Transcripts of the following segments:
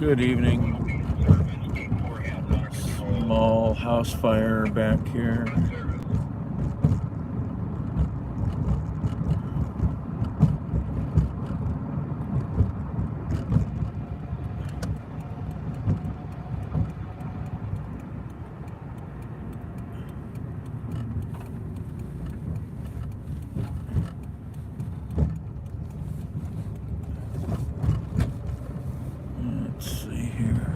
Good evening. Small house fire back here. Let's see here.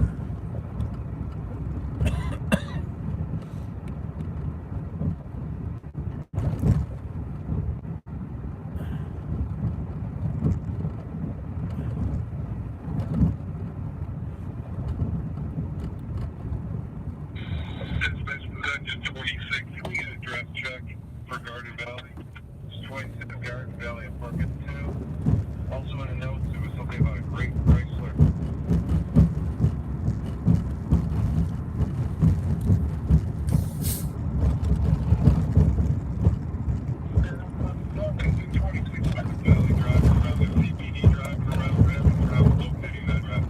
Dispatch Production 26, can we get a address check for Garden Valley? It's 26 Garden Valley Apartment 2. Also in the notes, there was something about a great Chrysler. It's in 26 Garden Valley, driving around the CBD, driving around rapid travel, locating that address.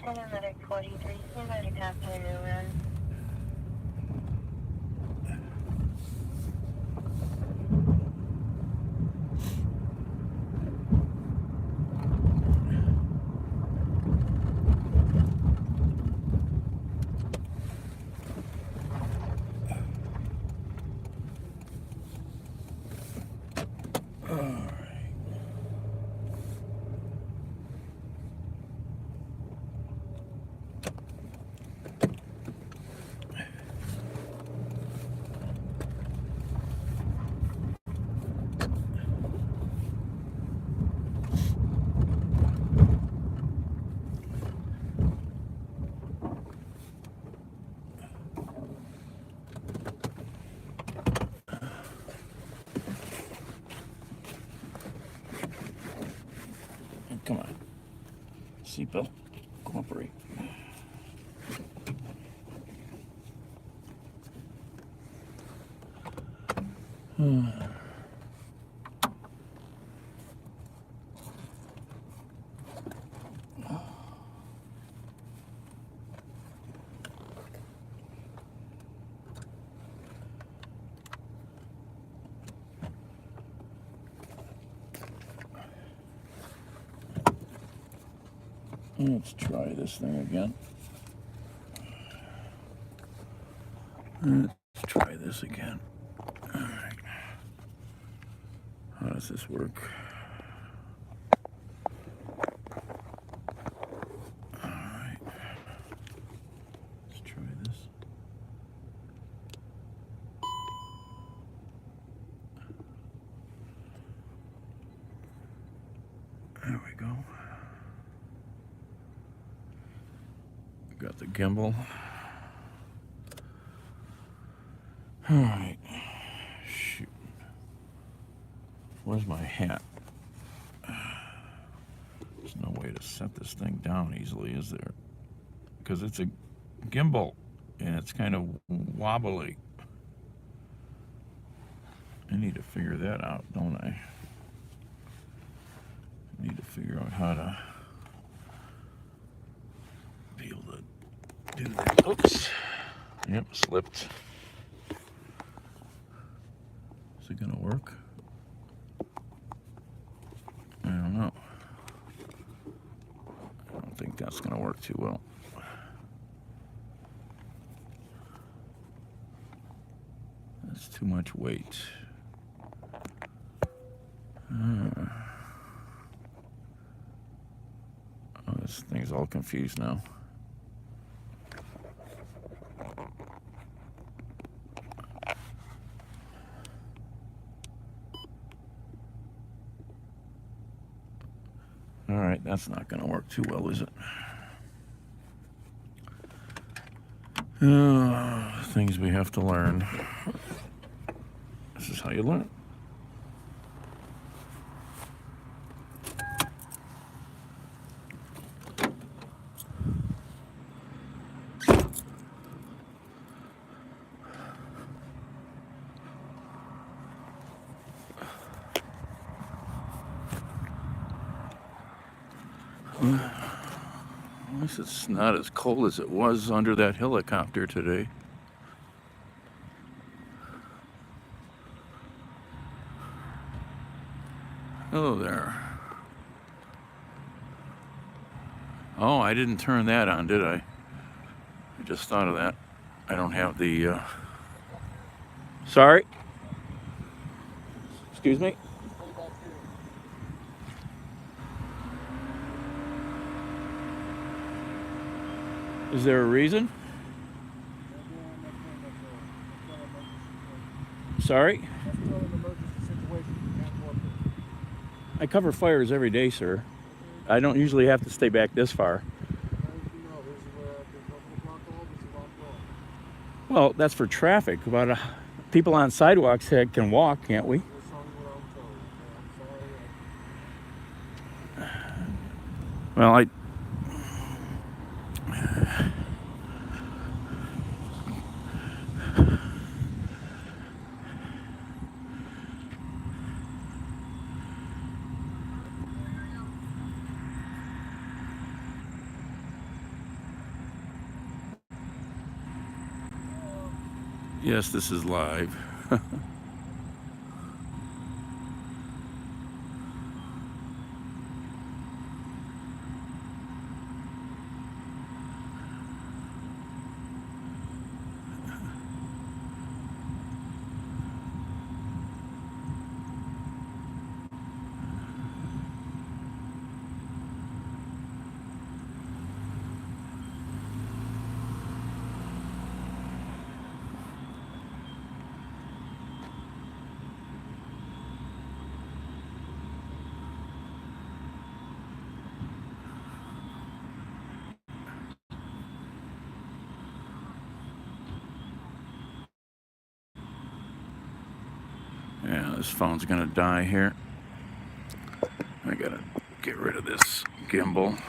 Another 43, somebody pass me a new run. Come on. Seatbelt. Cooperate. Let's try this thing again. Let's try this again. All right. How does this work? All right. Let's try this. There we go. Got the gimbal. All right. Shoot. Where's my hat? There's no way to set this thing down easily, is there? Because it's a gimbal and it's kind of wobbly. I need to figure that out, don't I? I need to figure out how to be able to do that. Oops. Yep, slipped. Is it gonna work? I don't know. I don't think that's gonna work too well. That's too much weight. Oh, this thing's all confused now. All right, that's not going to work too well, is it? Things we have to learn. This is how you learn. At least it's not as cold as it was under that helicopter today. Hello there. Oh, I didn't turn that on, did I? I just thought of that. I don't have the... Sorry? Excuse me? Is there a reason? Sorry? I cover fires every day, sir. I don't usually have to stay back this far. Well, that's for traffic. But people on sidewalks can walk, can't we? Well, yes, this is live. Yeah, this phone's gonna die here. I gotta get rid of this gimbal.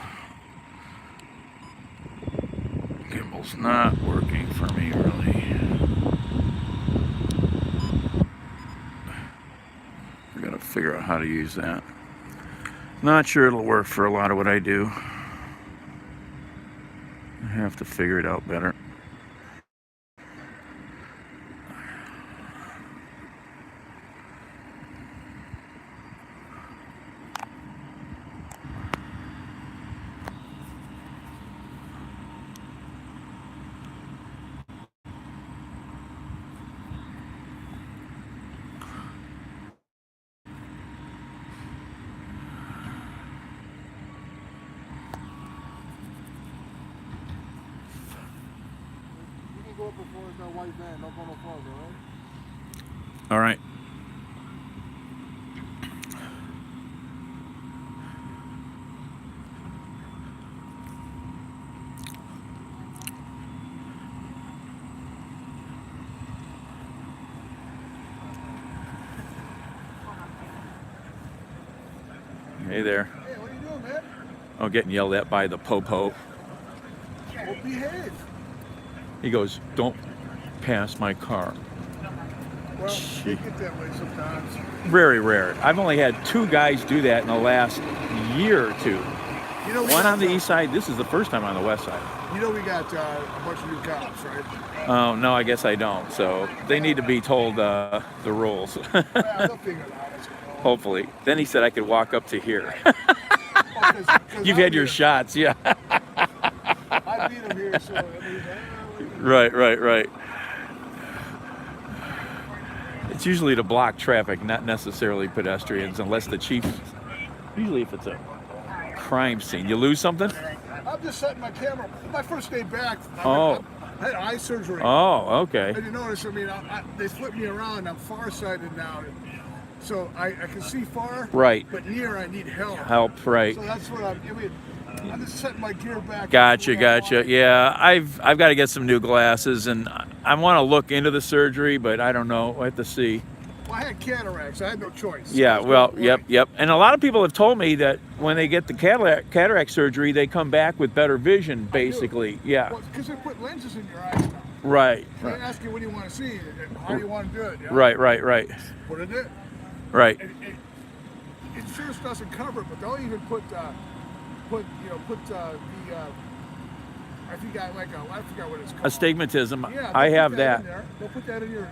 Gimbal's not working for me, really. I gotta figure out how to use that. Not sure it'll work for a lot of what I do. I have to figure it out better. Go up before it's that white van. Don't go no farther, All right. Hey there. Hey, what are you doing, man? I'm getting yelled at by the po-po. Well, behave. He goes, "Don't pass my car." Well, they get that way sometimes. Very rare. I've only had 2 guys do that in the last year or 2. You know, One on the east side. This is the first time on the west side. You know, we got a bunch of new cops, right? Oh, no, I guess I don't. So they need to be told the rules. Well, they'll figure it out. Hopefully. Then he said I could walk up to here. Oh, 'cause You've I had your beat shots, yeah. him. I beat him here, so I mean, Right. It's usually to block traffic, not necessarily pedestrians, unless the chief. Usually, if it's a crime scene, you lose something. I'm just setting my camera. My first day back, Oh. I had eye surgery. Oh, okay. And you notice, I mean, they flipped me around. I'm farsighted now. So I can see far. Right. But near, I need help. Help, right. So that's what I'm just setting my gear back. Gotcha. Yeah, I've got to get some new glasses, and I want to look into the surgery, but I don't know. I have to see. Well, I had cataracts. I had no choice. Yeah, well, yep. And a lot of people have told me that when they get the cataract surgery, they come back with better vision, basically. Yeah. Well, because they put lenses in your eyes now. Right. They ask you, what do you want to see? And how do you want to do it? You know? Right. Put it in. Right. Insurance doesn't cover it, but they'll even put put I forgot I forgot what it's called. Astigmatism. Yeah, I they'll have put that. in there. They'll put that in your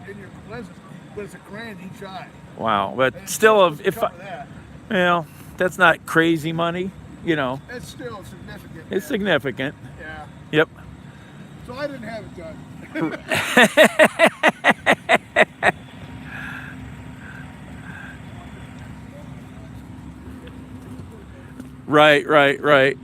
lenses, but it's $1,000 each eye. Wow, but And still, it's supposed to cover that. well, that's not crazy money, you know. It's still significant. It's man. significant. Yeah. Yep. So I didn't have it done. Right.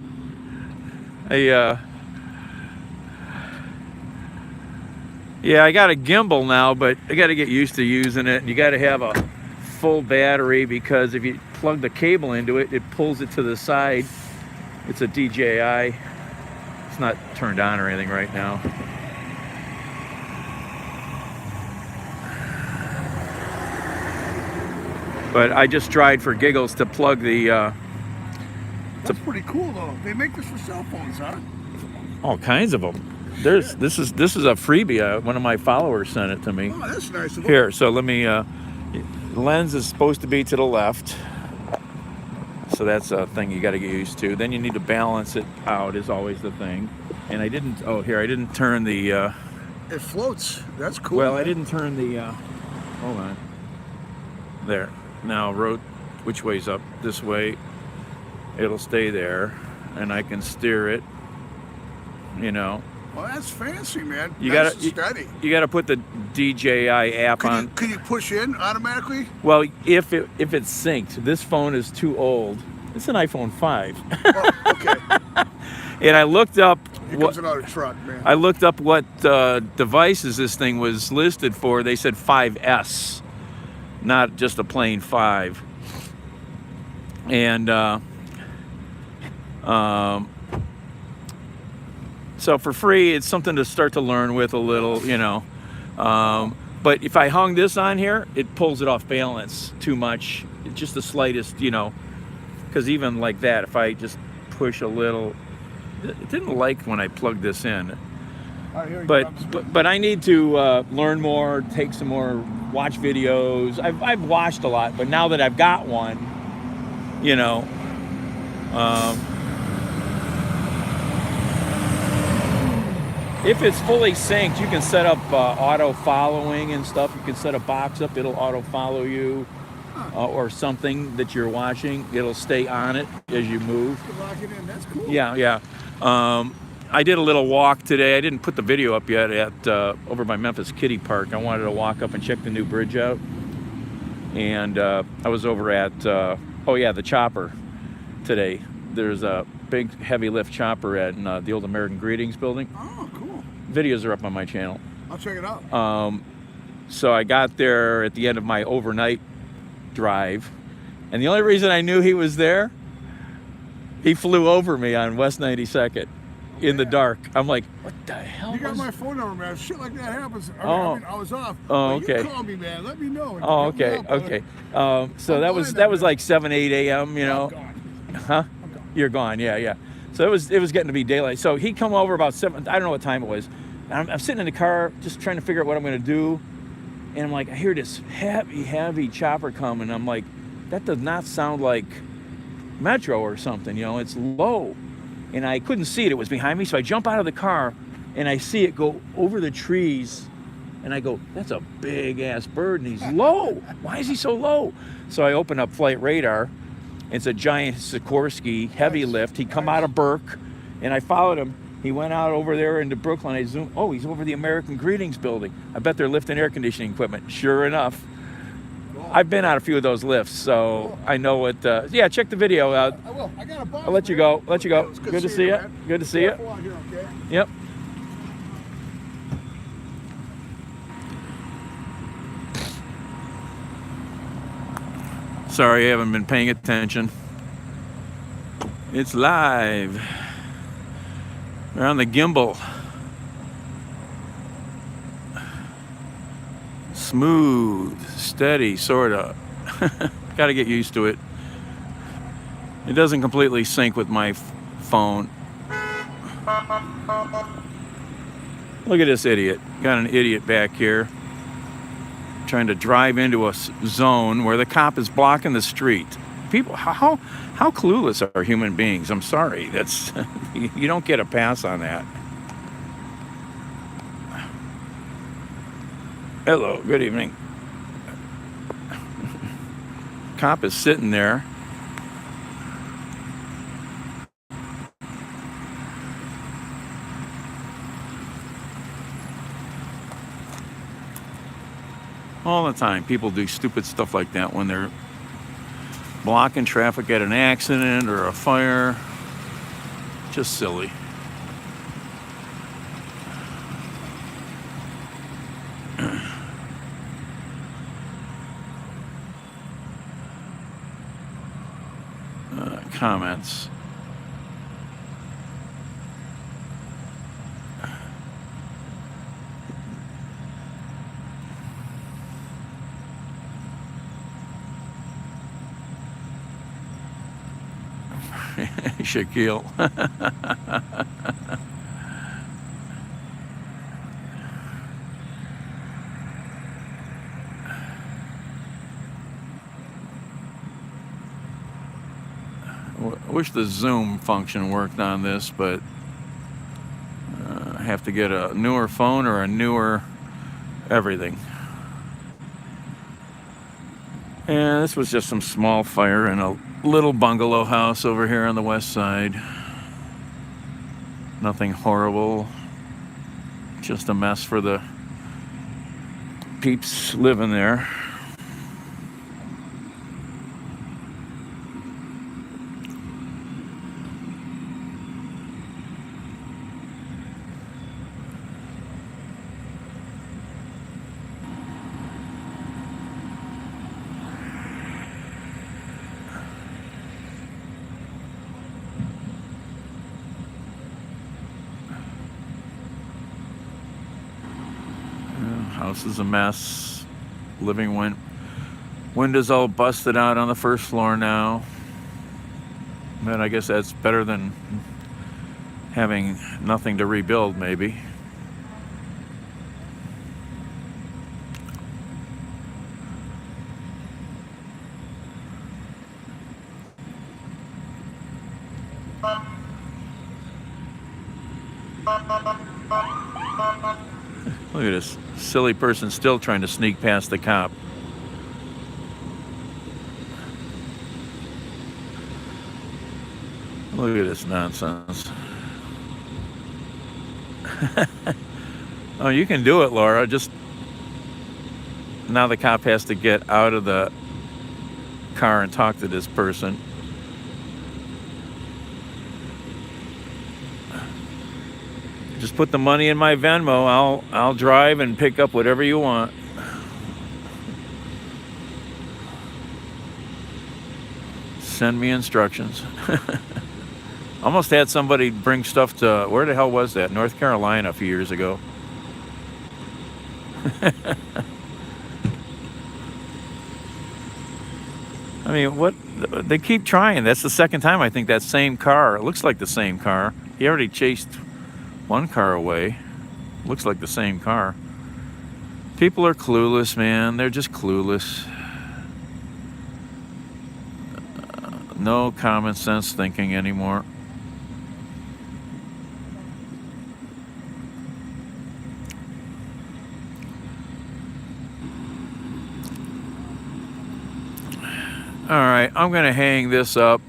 Yeah, I got a gimbal now, but I got to get used to using it. You got to have a full battery because if you plug the cable into it, it pulls it to the side. It's a DJI. It's not turned on or anything right now. But I just tried for giggles to plug the That's pretty cool though. They make this for cell phones, huh? all kinds of them. This is a freebie. One of my followers sent it to me. Oh, that's nice of them. Here, so let me. Lens is supposed to be to the left, so that's a thing you got to get used to. Then you need to balance it out. Is always the thing. And I didn't. Oh, here I didn't turn the. It floats. That's cool. Well, I man. didn't turn the. Hold on. There. Now, which way's up? This way. It'll stay there, and I can steer it. You know. Well, that's fancy, man. You Nice gotta and steady. You got to put the DJI app on. Can you push in automatically? Well, if it's synced, this phone is too old. It's an iPhone 5, Oh, okay. and I looked up Here what comes another truck, man. I looked up what devices this thing was listed for. They said 5S, not just a plain 5. And so for free, it's something to start to learn with a little, you know. But if I hung this on here, it pulls it off balance too much. It's just the slightest, you know. Because even like that, if I just push a little, it didn't like when I plugged this in. All right, here he comes. But I need to learn more, take some more, watch videos. I've watched a lot, but now that I've got one, you know. If it's fully synced, you can set up auto following and stuff. You can set a box up, it'll auto follow you, or something that you're watching. It'll stay on it as you move. You lock it in. That's cool. Yeah. I did a little walk today. I didn't put the video up yet at over by Memphis Kiddie Park. I wanted to walk up and check the new bridge out. And I was over at, the chopper today. There's a big heavy lift chopper at the old American Greetings building. Oh, cool. Videos are up on my channel. I'll check it out. So I got there at the end of my overnight drive. And the only reason I knew he was there, he flew over me on West 92nd in the dark. I'm like, what the hell? You got was- my phone number, man. If shit like that happens. I was off. Oh, But okay. You call me, man. Let me know. Oh, Help me okay, out, brother. okay. So I'm that going was that like 7, 8 a.m. You know, I'm gone. huh? I'm gone. You're gone, yeah. So it was getting to be daylight. So he come over about 7. I don't know what time it was. And I'm sitting in the car just trying to figure out what I'm going to do. And I'm like, I hear this heavy chopper coming. I'm like, that does not sound like Metro or something. You know, it's low. And I couldn't see it. It was behind me. So I jump out of the car and I see it go over the trees. And I go, that's a big ass bird and he's low. Why is he so low? So I open up flight radar. It's a giant Sikorsky heavy lift. He come out of Burke and I followed him. He went out over there into Brooklyn. I zoomed. Oh, he's over the American Greetings building. I bet they're lifting air conditioning equipment. Sure enough. I've been on a few of those lifts, so I know what. Yeah, check the video out. I will. I got a box. I'll let you go. It's Good to see you. man. Good to see you. Careful out here, okay? Yep. Sorry, I haven't been paying attention. It's live. We're on the gimbal. Smooth, steady, sorta. Got to get used to it. It doesn't completely sync with my phone. Look at this idiot. Got an idiot back here trying to drive into a zone where the cop is blocking the street. people, how clueless are human beings? I'm sorry. That's you don't get a pass on that. Hello, good evening. Cop is sitting there. All the time, people do stupid stuff like that when they're blocking traffic at an accident or a fire. Just silly. Comments. Shaquille. I wish the zoom function worked on this, but I have to get a newer phone or a newer everything. And this was just some small fire in a little bungalow house over here on the west side. Nothing horrible. Just a mess for the peeps living there. House is a mess. Windows all busted out on the first floor now. But I guess that's better than having nothing to rebuild, maybe. Look at this silly person still trying to sneak past the cop. Look at this nonsense. Oh, you can do it, Laura. Just now the cop has to get out of the car and talk to this person. Just put the money in my Venmo. I'll drive and pick up whatever you want. Send me instructions. Almost had somebody bring stuff to, where the hell was that? North Carolina a few years ago. I mean, what? They keep trying. That's the second time I think that same car. It looks like the same car. He already chased one car away. Looks like the same car. People are clueless, man. They're just clueless. No common sense thinking anymore. All right, I'm gonna hang this up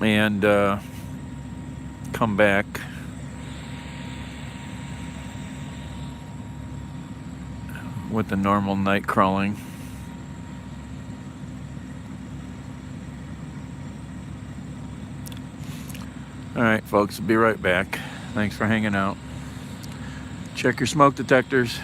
and come back. With the normal night crawling. All right, folks, be right back. Thanks for hanging out. Check your smoke detectors.